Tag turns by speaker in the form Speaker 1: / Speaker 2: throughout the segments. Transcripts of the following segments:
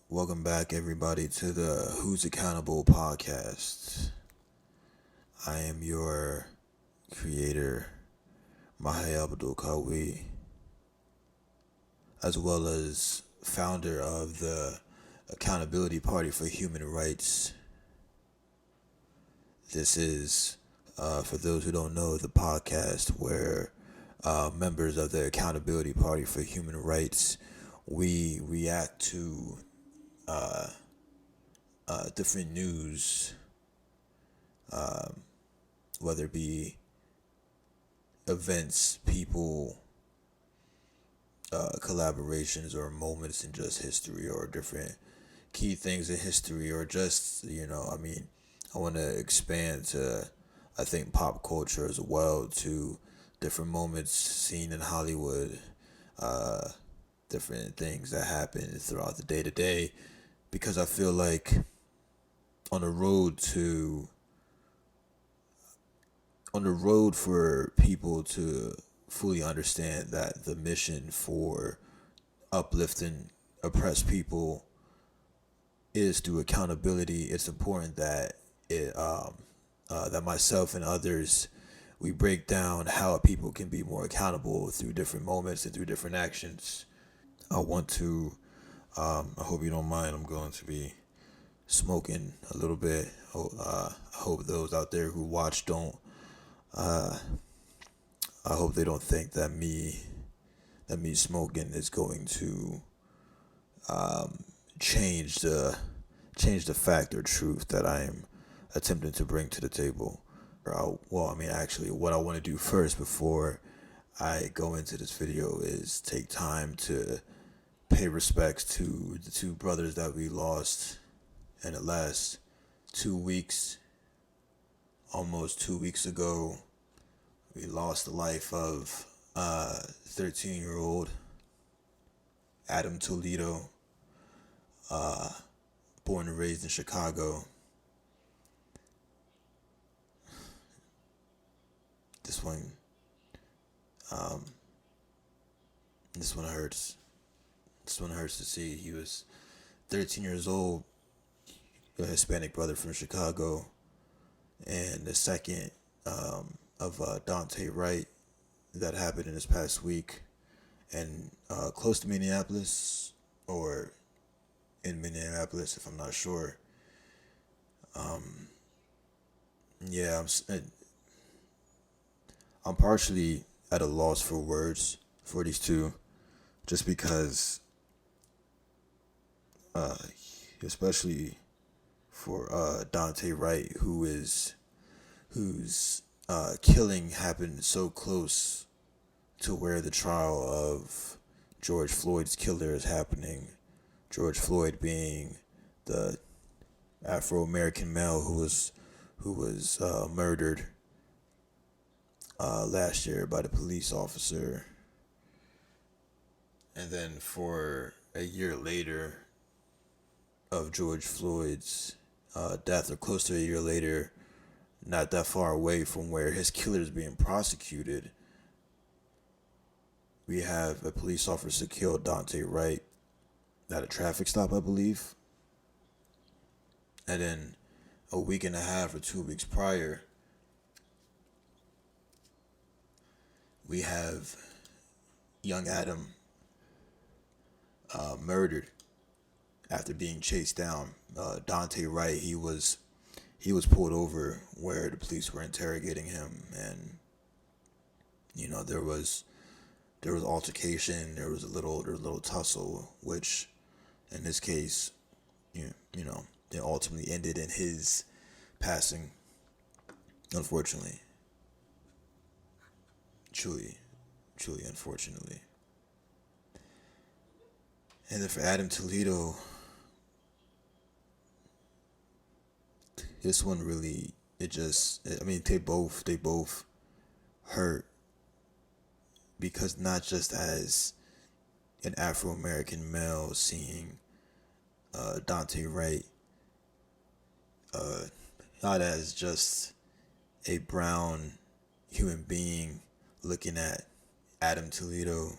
Speaker 1: Welcome back, everybody, to the Who's Accountable podcast. I am your creator, Mahaya Abdul Kawi, as well as founder of the Accountability Party for Human Rights. This is, for those who don't know, the podcast where members of the Accountability Party for Human Rights we react to different news, whether it be events, people, collaborations, or moments in just history, or different key things in history, or just, I want to expand to, I think, pop culture as well, to different moments seen in Hollywood, uh, different things that happen throughout the day to day, because I feel like on the road to on the road for people to fully understand that the mission for uplifting oppressed people is through accountability. It's important that that myself and others we break down how people can be more accountable through different moments and through different actions. I want to. I hope you don't mind. I'm going to be smoking a little bit. I hope those out there who watch don't. I hope they don't think that me smoking is going to change the change the fact or truth that I am attempting to bring to the table. Actually, what I want to do first before I go into this video is take time to pay respects to the two brothers that we lost in the last 2 weeks. Almost 2 weeks ago, we lost the life of 13-year-old Adam Toledo, born and raised in Chicago. This one, um, this one hurts. This one hurts to see. He was 13 years old, a Hispanic brother from Chicago, and the second of Daunte Wright that happened in this past week, and close to Minneapolis, or in Minneapolis, if I'm not sure. Yeah, I'm partially at a loss for words for these two, just because, uh, especially for Daunte Wright, whose killing happened so close to where the trial of George Floyd's killer is happening. George Floyd being the Afro-American male who was murdered last year by the police officer, and then for a year later of George Floyd's death, or close to a year later, not that far away from where his killer is being prosecuted, we have a police officer killed Daunte Wright at a traffic stop, I believe. And then a week and a half or 2 weeks prior, we have young Adam murdered after being chased down. Daunte Wright, he was pulled over where the police were interrogating him, and there was altercation, there was a little tussle, which in this case, it ultimately ended in his passing. Unfortunately, truly, truly, unfortunately. And then for Adam Toledo, this one really, they both hurt, because not just as an Afro American male seeing Daunte Wright, not as just a brown human being looking at Adam Toledo,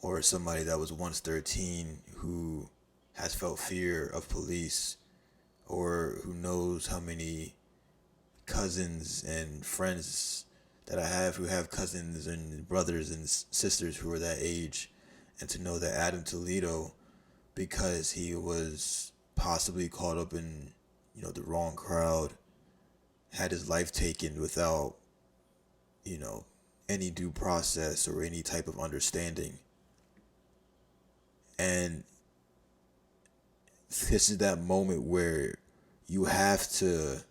Speaker 1: or somebody that was once 13 who has felt fear of police, or who knows how many cousins and friends that I have who have cousins and brothers and sisters who are that age, and to know that Adam Toledo, because he was possibly caught up in, the wrong crowd, had his life taken without, you know, any due process or any type of understanding. And this is that moment where you have to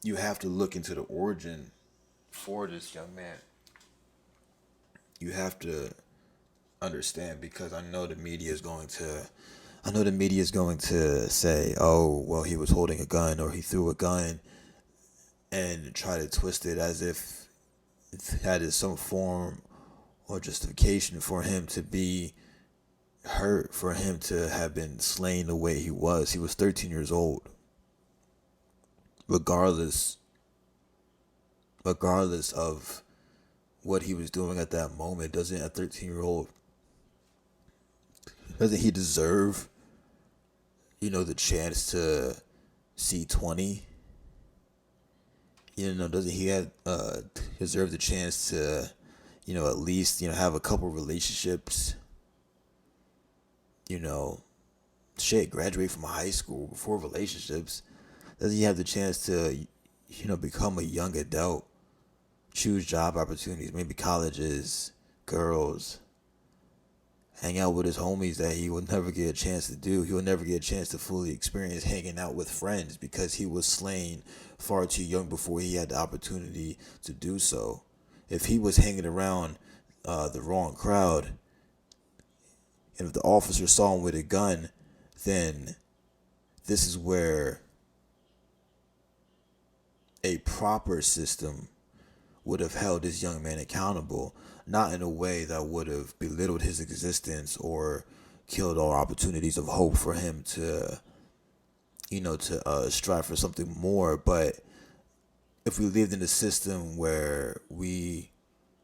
Speaker 1: you have to look into the origin for this young man. You have to understand, because I know the media is going to say, "Oh, well, he was holding a gun or he threw a gun," and try to twist it as if that is some form or justification for him to be hurt, for him to have been slain the way he was. He was 13 years old. Regardless regardless of what he was doing at that moment, doesn't a 13-year-old, doesn't he deserve, the chance to see 20? Doesn't he have deserve the chance to, at least, have a couple relationships, you know, shit, graduate from high school before relationships? Doesn't he have the chance to, become a young adult, choose job opportunities, maybe colleges, girls, hang out with his homies that he will never get a chance to do. He will never get a chance to fully experience hanging out with friends because he was slain far too young before he had the opportunity to do so. If he was hanging around the wrong crowd, and if the officer saw him with a gun, then this is where a proper system would have held this young man accountable, not in a way that would have belittled his existence or killed all opportunities of hope for him to, strive for something more. But if we lived in a system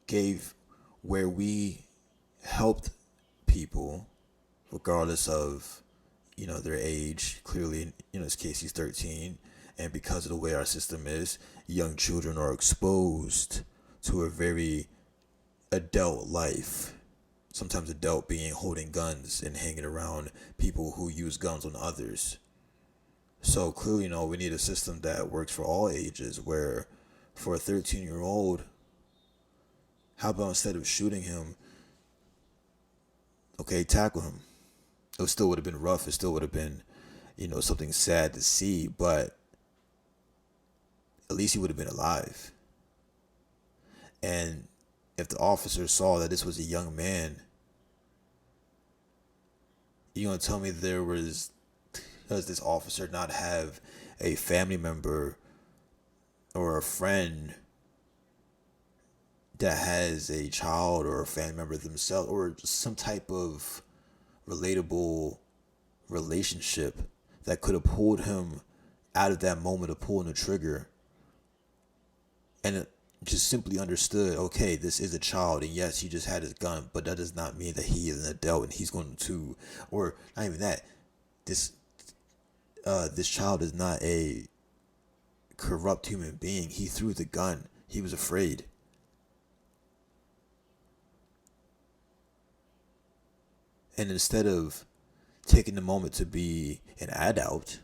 Speaker 1: gave, where we helped people, regardless of, their age, clearly, in this case, he's 13. And because of the way our system is, young children are exposed to a very adult life. Sometimes adult being holding guns and hanging around people who use guns on others. So clearly, we need a system that works for all ages, where for a 13-year-old, how about instead of shooting him, okay, tackle him. It still would have been rough. It still would have been, something sad to see, but at least he would have been alive. And if the officer saw that this was a young man, you gonna tell me does this officer not have a family member or a friend that has a child or a family member themselves, or some type of relatable relationship that could have pulled him out of that moment of pulling the trigger, and just simply understood, okay, this is a child, and yes, he just had his gun, but that does not mean that he is an adult and he's going to, or not even that, this child is not a corrupt human being. He threw the gun. He was afraid. And instead of taking the moment to be an adult,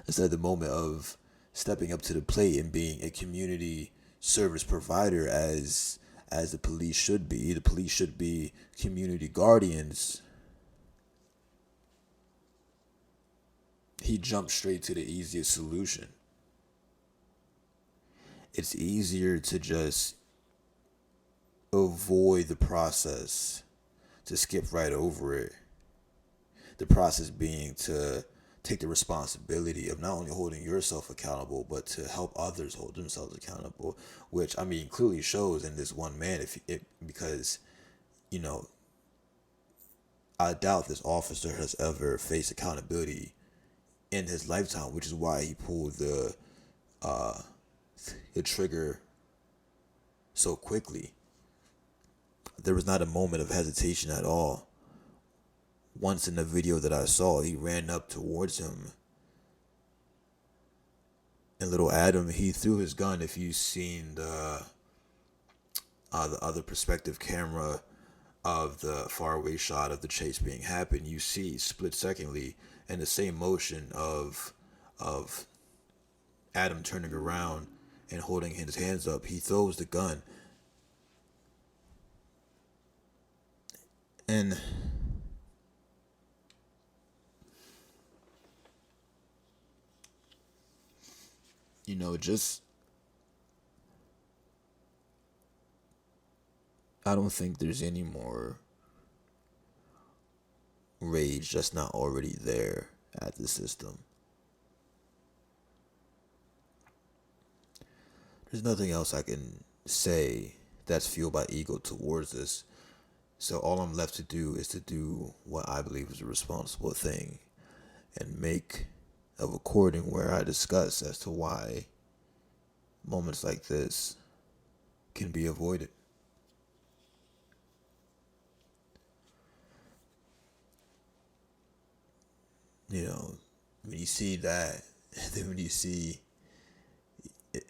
Speaker 1: instead of the moment of stepping up to the plate and being a community service provider, as the police should be. The police should be community guardians. He jumped straight to the easiest solution. It's easier to just avoid the process, to skip right over it. The process being to take the responsibility of not only holding yourself accountable, but to help others hold themselves accountable, which, clearly shows in this one man. Because, I doubt this officer has ever faced accountability in his lifetime, which is why he pulled the trigger so quickly. There was not a moment of hesitation at all. once in the video that I saw, he ran up towards him, and little Adam, he threw his gun. If you've seen the other perspective camera of the faraway shot of the chase being happened, you see split secondly in the same motion of Adam turning around and holding his hands up, he throws the gun. And just I don't think there's any more rage that's not already there at the system. There's nothing else I can say that's fueled by ego towards this. So all I'm left to do is to do what I believe is a responsible thing and make a recording where I discuss as to why moments like this can be avoided. When you see that, then when you see it,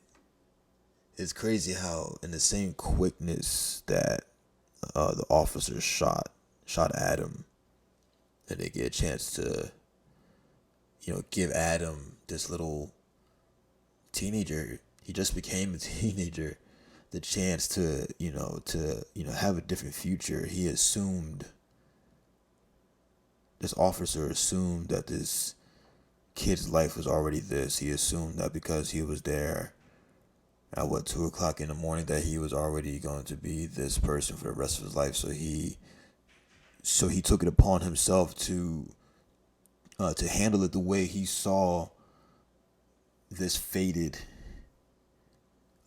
Speaker 1: it's crazy how in the same quickness that the officers shot Adam, and they get a chance to give Adam, this little teenager, he just became a teenager, the chance to have a different future. This officer assumed that this kid's life was already this. He assumed that because he was there at 2:00 in the morning that he was already going to be this person for the rest of his life. So he took it upon himself to handle it the way he saw this fated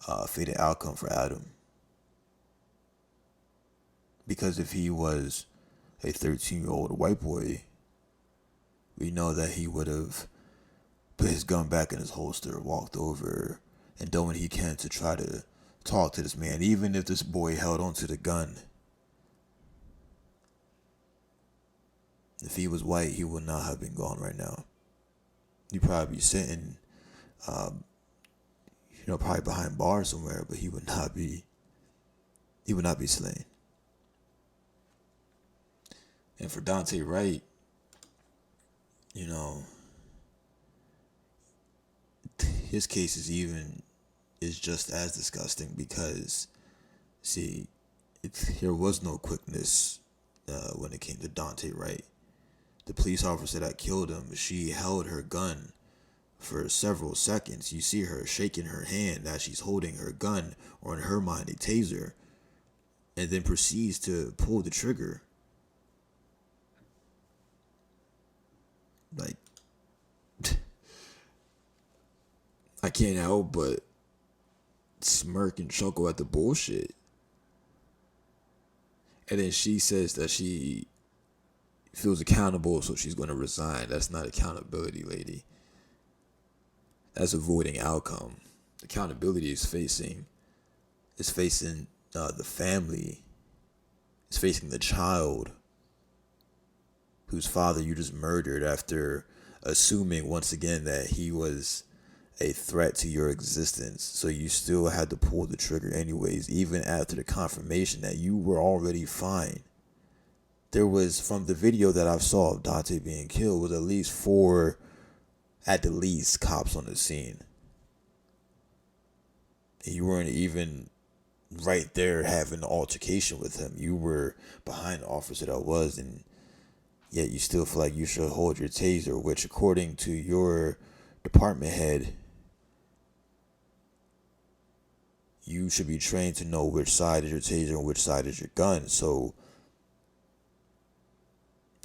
Speaker 1: outcome for Adam. Because if he was a 13-year-old white boy, we know that he would have put his gun back in his holster, walked over, and done what he can to try to talk to this man, even if this boy held onto the gun. If he was white, he would not have been gone right now. He'd probably be sitting, probably behind bars somewhere, but he would not be slain. And for Daunte Wright, his case is just as disgusting because, see, there was no quickness when it came to Daunte Wright. The police officer that killed him, she held her gun for several seconds. You see her shaking her hand as she's holding her gun, or in her mind a taser, and then proceeds to pull the trigger. Like, I can't help but smirk and chuckle at the bullshit. And then she says that she feels accountable, so she's going to resign. That's not accountability, lady. That's avoiding outcome. Accountability is facing the family. It's facing the child whose father you just murdered after assuming once again that he was a threat to your existence. So you still had to pull the trigger anyways, even after the confirmation that you were already fine. There was, from the video that I saw of Daunte being killed, was at least 4, at the least, cops on the scene. And you weren't even right there having an altercation with him. You were behind the officer that was, and yet you still feel like you should hold your taser, which according to your department head, you should be trained to know which side is your taser and which side is your gun. So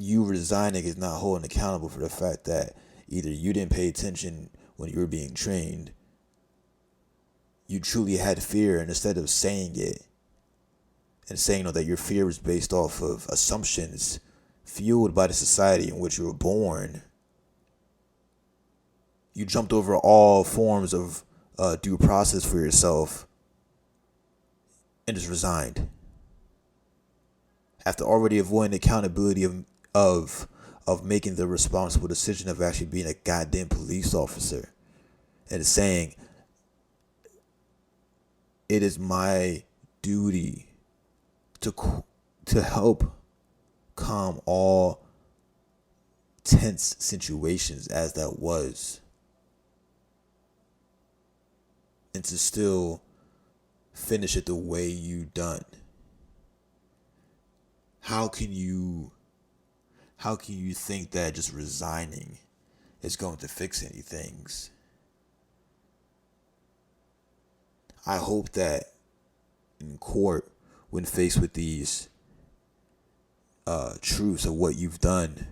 Speaker 1: you resigning is not holding accountable for the fact that either you didn't pay attention when you were being trained, you truly had fear, and instead of saying it and saying that your fear was based off of assumptions fueled by the society in which you were born, you jumped over all forms of due process for yourself and just resigned. After already avoiding accountability of of making the responsible decision of actually being a goddamn police officer and saying it is my duty to help calm all tense situations as that was, and to still finish it the way you done. How can you think that just resigning is going to fix any things? I hope that in court, when faced with these truths of what you've done,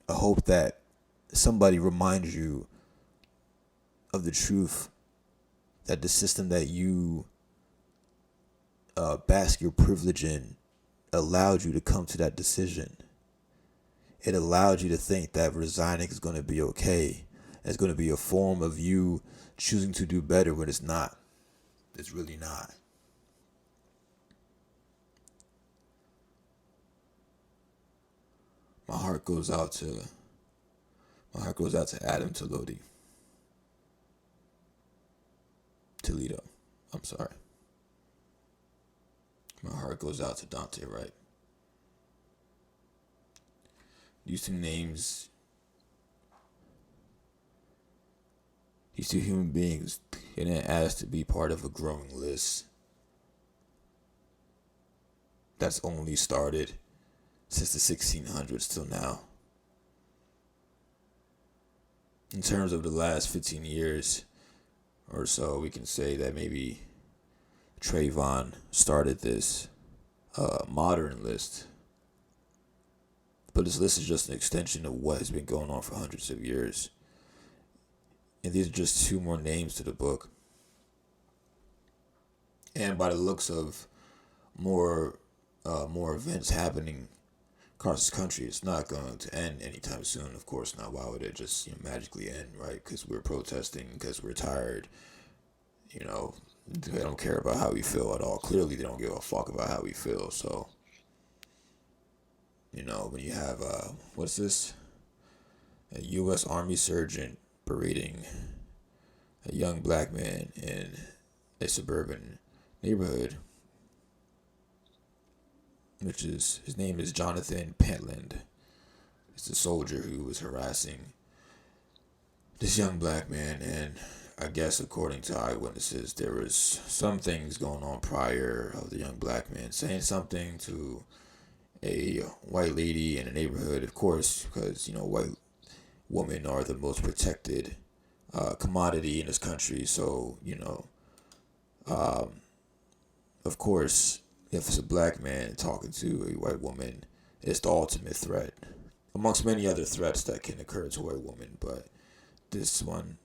Speaker 1: I hope that somebody reminds you of the truth that the system that you bask your privilege in allowed you to come to that decision. It allowed you to think that resigning is going to be okay. It's going to be a form of you choosing to do better when it's not. It's really not. My heart goes out to Adam Toledo. I'm sorry. My heart goes out to Daunte Wright. These two names, these two human beings, they didn't ask to be part of a growing list that's only started since the 1600s till now. In terms of the last 15 years or so, we can say that maybe Trayvon started this modern list. But this list is just an extension of what has been going on for hundreds of years. And these are just two more names to the book. And by the looks of more events happening across this country, it's not going to end anytime soon. Of course not. Why would it just magically end, right? Because we're protesting, because we're tired. They don't care about how we feel at all. Clearly, they don't give a fuck about how we feel. So, when you have, what's this? A U.S. Army surgeon berating a young black man in a suburban neighborhood, his name is Jonathan Pentland. It's a soldier who was harassing this young black man, and I guess according to eyewitnesses, there was some things going on prior of the young black man saying something to a white lady in a neighborhood, of course, because, white women are the most protected commodity in this country. So, of course, if it's a black man talking to a white woman, it's the ultimate threat, amongst many other threats that can occur to a white woman. But this one,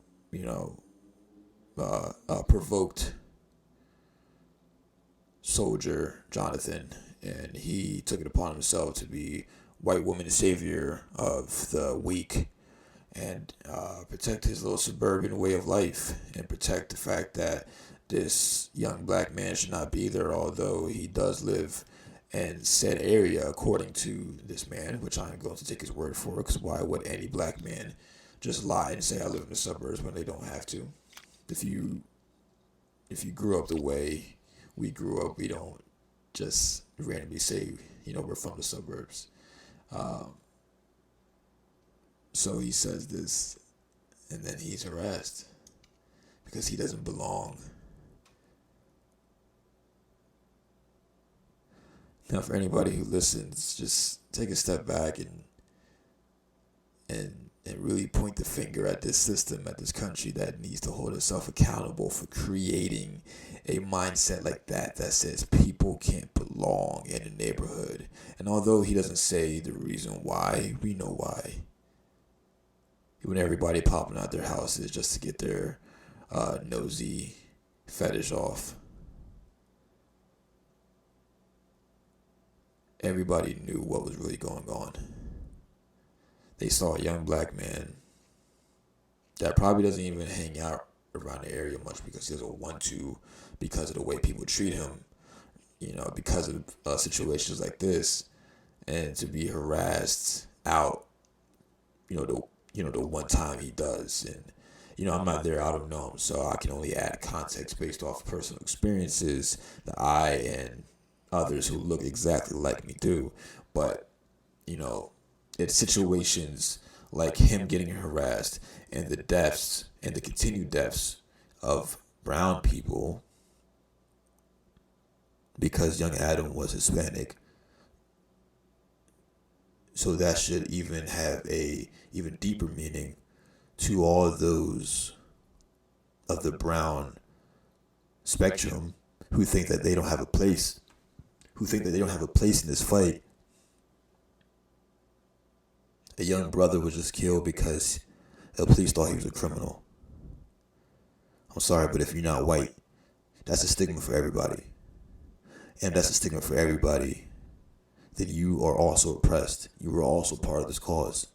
Speaker 1: provoked soldier Jonathan, and he took it upon himself to be white woman's savior of the weak, and protect his little suburban way of life, and protect the fact that this young black man should not be there, although he does live in said area, according to this man, which I'm going to take his word for, because why would any black man just lie and say I live in the suburbs when they don't have to? If you grew up the way we grew up, we don't just randomly say, we're from the suburbs. So he says this, and then he's harassed because he doesn't belong. Now, for anybody who listens, just take a step back and really point the finger at this system, at this country that needs to hold itself accountable for creating a mindset like that says people can't belong in a neighborhood. And although he doesn't say the reason why, we know why. When everybody popping out their houses just to get their nosy fetish off. Everybody knew what was really going on. They saw a young black man that probably doesn't even hang out around the area much because he doesn't want to, because of the way people treat him, because of situations like this. and to be harassed out, the one time he does. And I'm not there, I don't know him, so I can only add context based off personal experiences that I and others who look exactly like me do. But it's situations like him getting harassed and the deaths and the continued deaths of brown people because young Adam was Hispanic. So that should even have a even deeper meaning to all of those of the brown spectrum who think that they don't have a place, in this fight. A young brother was just killed because the police thought he was a criminal. I'm sorry, but if you're not white, that's a stigma for everybody. And that's a stigma for everybody, then you are also oppressed. You are also part of this cause.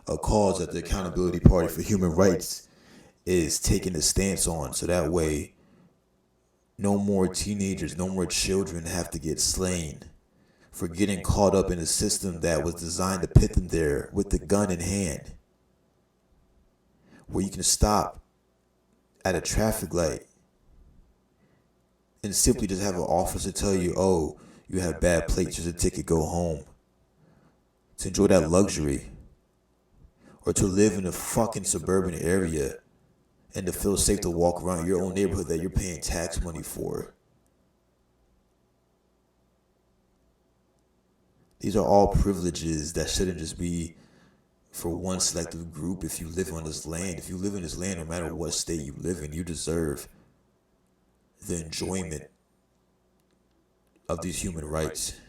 Speaker 1: A cause that the Accountability Party for Human Rights is taking a stance on, so that way no more teenagers, no more children have to get slain for getting caught up in a system that was designed to pit them there with the gun in hand, where you can stop at a traffic light and simply just have an officer tell you, oh, you have bad plates, here's a ticket, go home. To enjoy that luxury. Or to live in a fucking suburban area and to feel safe to walk around your own neighborhood that you're paying tax money for. These are all privileges that shouldn't just be for one selective group. If you live on this land, no matter what state you live in, you deserve the enjoyment of these human rights.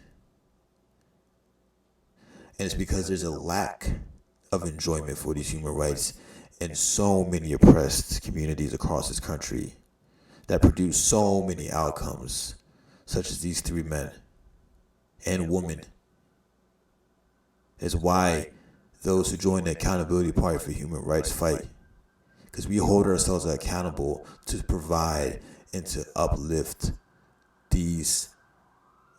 Speaker 1: And it's because there's a lack of enjoyment for these human rights in so many oppressed communities across this country that produce so many outcomes, such as these three men and women. Is why those who join the Accountability Party for Human Rights fight. Because we hold ourselves accountable to provide and to uplift these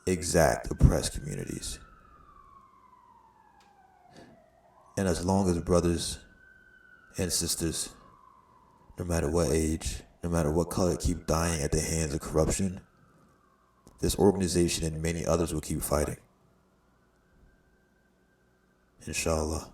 Speaker 1: exact oppressed communities. And as long as brothers and sisters, no matter what age, no matter what color, keep dying at the hands of corruption, this organization and many others will keep fighting. Inshallah.